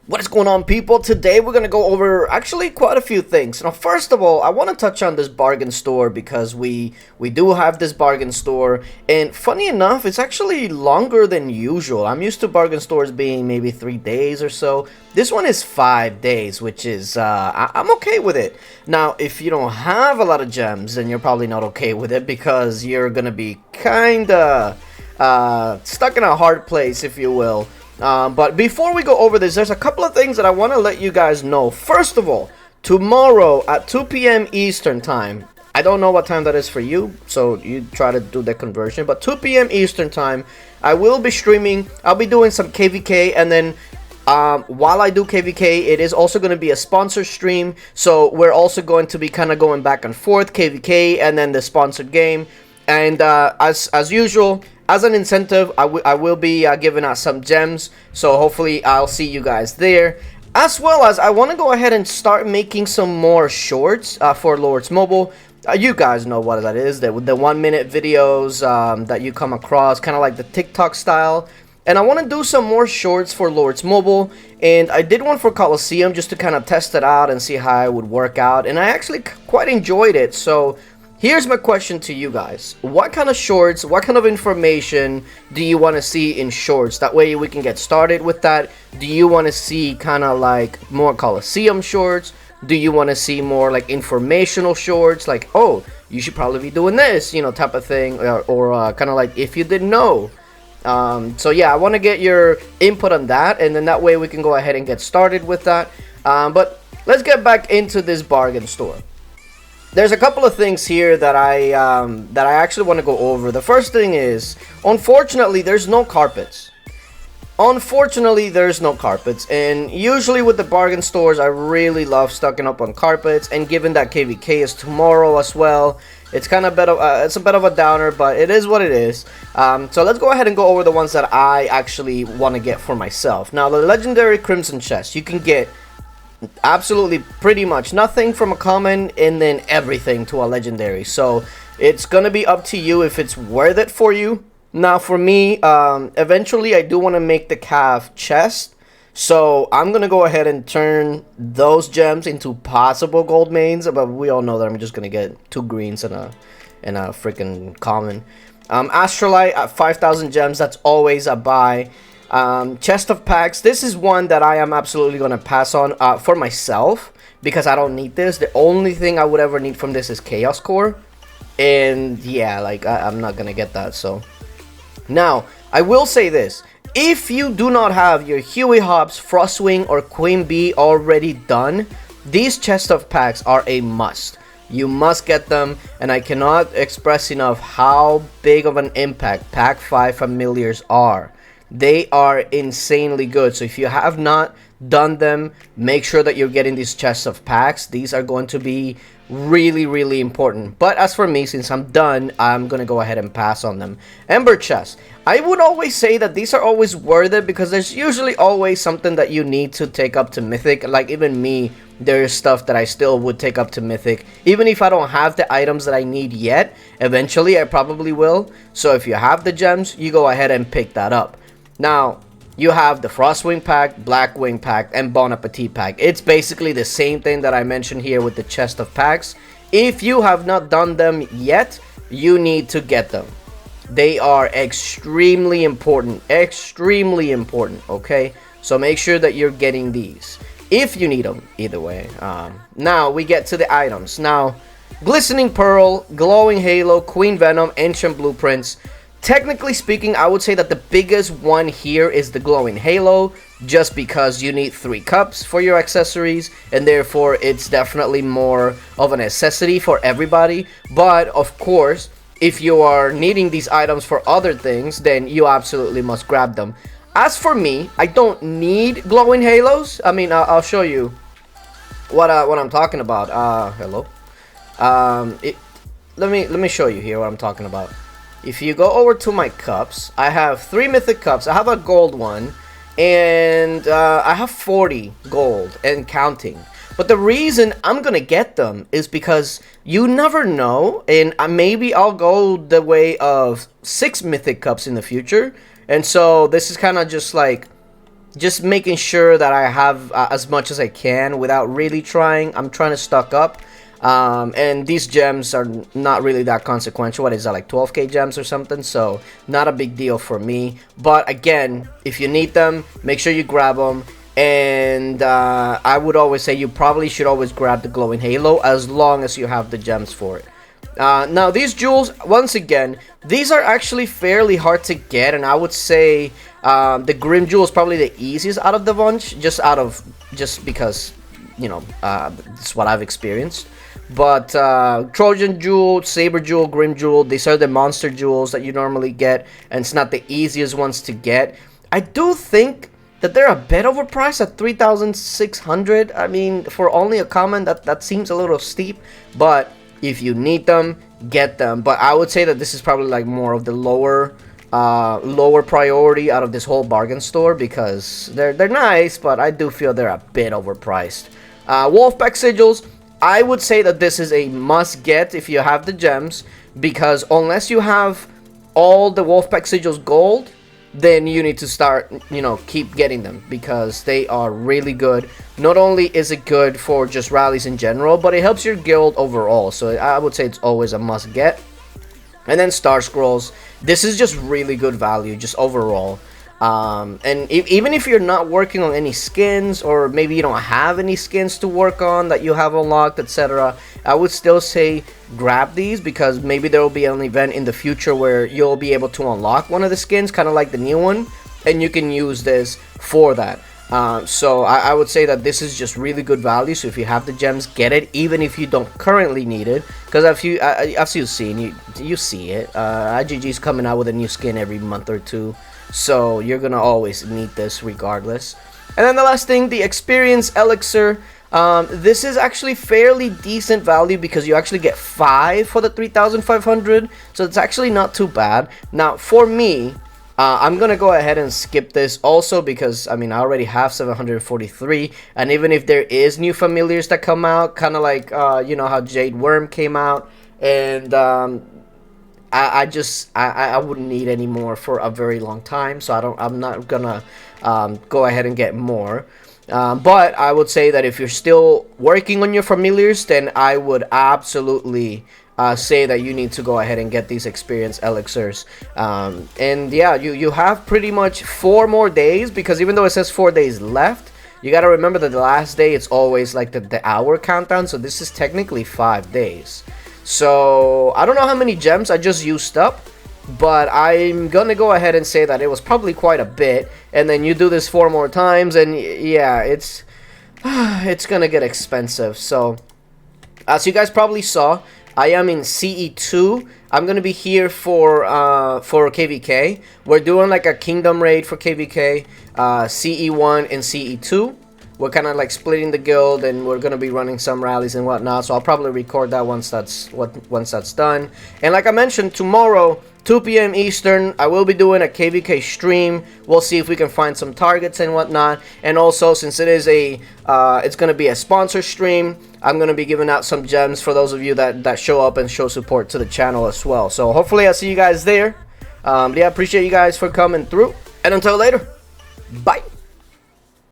What is going on, people? Today we're going to go over actually quite a few things. Now, first of all, I want to touch on this bargain store because we do have this bargain store, and funny enough, it's actually longer than usual. I'm used to bargain stores being maybe 3 days or so. This one is 5 days, which is I'm okay with it. Now, if you don't have a lot of gems, then you're probably not okay with it because you're going to be kind of stuck in a hard place, if you will. But before we go over this, there's a couple of things that I want to let you guys know. First of all, tomorrow at 2 p.m. Eastern time, I don't know what time that is for you, so you try to do the conversion, but 2 p.m. Eastern time, I will be streaming. I'll be doing some KVK, and then while I do KVK, it is also going to be a sponsor stream, so we're also going to be kind of going back and forth, KVK, and then the sponsored game. And as usual, as an incentive, I will be giving out some gems, so hopefully I'll see you guys there. As well as I want to go ahead and start making some more shorts for Lords Mobile. You guys know what that is, the 1 minute videos that you come across, kind of like the TikTok style. And I want to do some more shorts for Lords Mobile, and I did one for Coliseum just to kind of test it out and see how it would work out, and I actually quite enjoyed it. So here's my question to you guys. What kind of shorts, what kind of information do you want to see in shorts? That way we can get started with that. Do you want to see kind of like more Coliseum shorts? Do you want to see more like informational shorts? Like, oh, you should probably be doing this, you know, type of thing. Or kind of like if you didn't know. So yeah, I want to get your input on that. And then that way we can go ahead and get started with that. But let's get back into this bargain store. There's a couple of things here that I actually want to go over. The first thing is, unfortunately, there's no carpets. Unfortunately, there's no carpets, and usually with the bargain stores, I really love stocking up on carpets. And given that KVK is tomorrow as well, it's kind of it's a bit of a downer, but it is what it is. So let's go ahead and go over the ones that I actually want to get for myself. Now, the legendary Crimson Chest, you can get absolutely pretty much nothing from a common and then everything to a legendary, so it's gonna be up to you if it's worth it for you. Now for me, eventually I do want to make the calf chest, so I'm gonna go ahead and turn those gems into possible gold mains, but we all know that I'm just gonna get 2 greens and a freaking common. Astrolite at 5,000 gems, that's always a buy. Chest of packs, this is one that I am absolutely going to pass on for myself because I don't need this. The only thing I would ever need from this is Chaos Core, and yeah, like I'm not going to get that. So now I will say this: if you do not have your Huey Hobbs, Frostwing, or Queen Bee already done, these chest of packs are a must. You must get them, and I cannot express enough how big of an impact Pack 5 familiars are. They are insanely good. So if you have not done them, make sure that you're getting these chests of packs. These are going to be really important. But as for me, since I'm done, I'm gonna go ahead and pass on them. Ember chests, I would always say that these are always worth it because there's usually always something that you need to take up to mythic. Like even me, there's stuff that I still would take up to mythic, even if I don't have the items that I need yet. Eventually I probably will. So if you have the gems, you go ahead and pick that up. Now, you have the Frostwing pack, Blackwing pack, and Bon Appetit pack. It's basically the same thing that I mentioned here with the chest of packs. If you have not done them yet, you need to get them. They are extremely important, okay? So make sure that you're getting these, if you need them, either way. Now, we get to the items. Now, Glistening Pearl, Glowing Halo, Queen Venom, Ancient Blueprints. Technically speaking, I would say that the biggest one here is the Glowing Halo, just because you need 3 cups for your accessories, and therefore it's definitely more of a necessity for everybody. But of course, if you are needing these items for other things, then you absolutely must grab them. As for me, I don't need Glowing Halos. I mean, I'll show you what I'm talking about. Hello. Let me show you here what I'm talking about. If you go over to my cups, I have 3 mythic cups. I have a gold one, and I have 40 gold and counting. But the reason I'm gonna get them is because you never know, and maybe I'll go the way of 6 mythic cups in the future. And so this is kind of just like just making sure that I have as much as I can without really trying. I'm trying to stock up. And these gems are not really that consequential. What is that, like 12k gems or something? So not a big deal for me. But again, if you need them, make sure you grab them. And I would always say you probably should always grab the glowing halo as long as you have the gems for it. Now these jewels, once again, these are actually fairly hard to get, and I would say the Grim Jewel is probably the easiest out of the bunch, just because, you know, it's what I've experienced. But Trojan Jewel, Saber Jewel, Grim Jewel, these are the monster jewels that you normally get, and it's not the easiest ones to get. I do think that they're a bit overpriced at 3,600. I mean, for only a common, that seems a little steep, but if you need them, get them. But I would say that this is probably like more of the lower priority out of this whole bargain store, because they're nice, but I do feel they're a bit overpriced. Wolfpack Sigils, I would say that this is a must get if you have the gems, because unless you have all the Wolfpack Sigils gold, then you need to start, you know, keep getting them, because they are really good. Not only is it good for just rallies in general, but it helps your guild overall, so I would say it's always a must get. And then Star Scrolls, this is just really good value, just overall. And even if you're not working on any skins, or maybe you don't have any skins to work on that you have unlocked, etc., I would still say grab these, because maybe there will be an event in the future where you'll be able to unlock one of the skins, kind of like the new one, and you can use this for that. So I would say that this is just really good value. So if you have the gems, get it, even if you don't currently need it, because as you've seen, you see it. IGG's coming out with a new skin every month or two, so you're gonna always need this regardless. And then the last thing, the experience elixir. This is actually fairly decent value, because you actually get 5 for the 3,500, so it's actually not too bad. Now for me, I'm gonna go ahead and skip this also, because I mean I already have 743, and even if there is new familiars that come out, kind of like you know how Jade Worm came out, and I wouldn't need any more for a very long time, so I'm not gonna go ahead and get more. But I would say that if you're still working on your familiars, then I would absolutely say that you need to go ahead and get these experience elixirs. And yeah, you have pretty much 4 more days, because even though it says 4 days left, you gotta remember that the last day, it's always like the hour countdown, so this is technically 5 days. So I don't know how many gems I just used up, but I'm gonna go ahead and say that it was probably quite a bit. And then you do this 4 more times, and yeah, it's gonna get expensive. So as you guys probably saw, I am in CE2. I'm gonna be here for KVK. We're doing like a kingdom raid for KVK, CE1 and CE2. We're kind of like splitting the guild, and we're gonna be running some rallies and whatnot. So I'll probably record that once that's done. And like I mentioned, tomorrow, 2 p.m. Eastern, I will be doing a KVK stream. We'll see if we can find some targets and whatnot. And also, since it is it's gonna be a sponsor stream, I'm gonna be giving out some gems for those of you that show up and show support to the channel as well. So hopefully I'll see you guys there. Yeah, appreciate you guys for coming through. And until later, bye.